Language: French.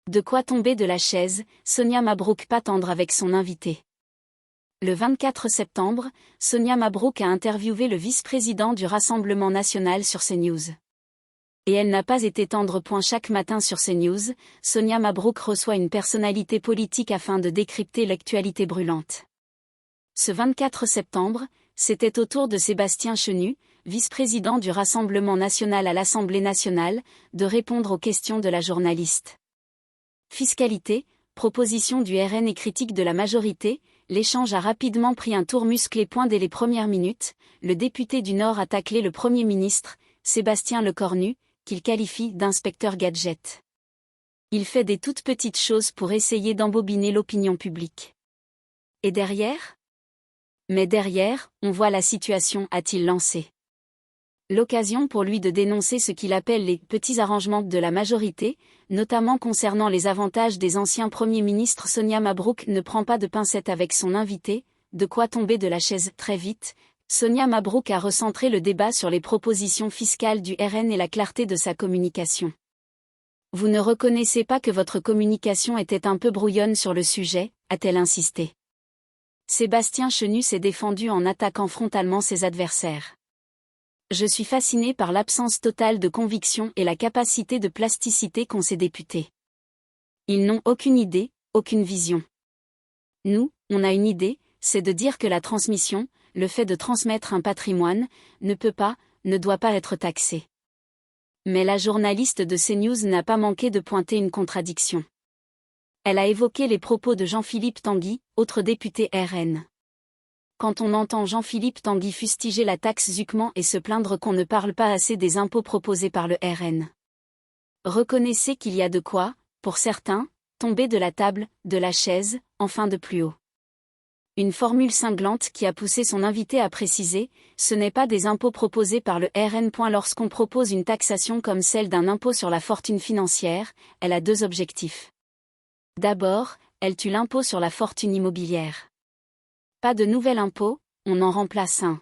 De quoi tomber de la chaise, Sonia Mabrouk pas tendre avec son invité. Le 24 septembre, Sonia Mabrouk a interviewé le vice-président du Rassemblement national sur CNews. Et elle n'a pas été tendre. Chaque matin sur CNews, Sonia Mabrouk reçoit une personnalité politique afin de décrypter l'actualité brûlante. Ce 24 septembre, c'était au tour de Sébastien Chenu, vice-président du Rassemblement national à l'Assemblée nationale, de répondre aux questions de la journaliste. Fiscalité, proposition du RN et critique de la majorité, l'échange a rapidement pris un tour musclé. Dès les premières minutes, le député du Nord a taclé le Premier ministre, Sébastien Lecornu, qu'il qualifie d'inspecteur gadget. Il fait des toutes petites choses pour essayer d'embobiner l'opinion publique. Et derrière ? Mais derrière, on voit la situation, a-t-il lancé. L'occasion pour lui de dénoncer ce qu'il appelle les « petits arrangements » de la majorité, notamment concernant les avantages des anciens premiers ministres. Sonia Mabrouk ne prend pas de pincettes avec son invité, de quoi tomber de la chaise très vite. Sonia Mabrouk a recentré le débat sur les propositions fiscales du RN et la clarté de sa communication. Vous ne reconnaissez pas que votre communication était un peu brouillonne sur le sujet, a-t-elle insisté. Sébastien Chenu s'est défendu en attaquant frontalement ses adversaires. Je suis fasciné par l'absence totale de conviction et la capacité de plasticité qu'ont ces députés. Ils n'ont aucune idée, aucune vision. Nous, on a une idée, c'est de dire que la transmission, le fait de transmettre un patrimoine, ne doit pas être taxé. Mais la journaliste de CNews n'a pas manqué de pointer une contradiction. Elle a évoqué les propos de Jean-Philippe Tanguy, autre député RN. Quand on entend Jean-Philippe Tanguy fustiger la taxe Zuckman et se plaindre qu'on ne parle pas assez des impôts proposés par le RN. Reconnaissez qu'il y a de quoi, pour certains, tomber de la table, de la chaise, enfin de plus haut. Une formule cinglante qui a poussé son invité à préciser, ce n'est pas des impôts proposés par le RN. Lorsqu'on propose une taxation comme celle d'un impôt sur la fortune financière, elle a deux objectifs. D'abord, elle tue l'impôt sur la fortune immobilière. Pas de nouvel impôt, on en remplace un.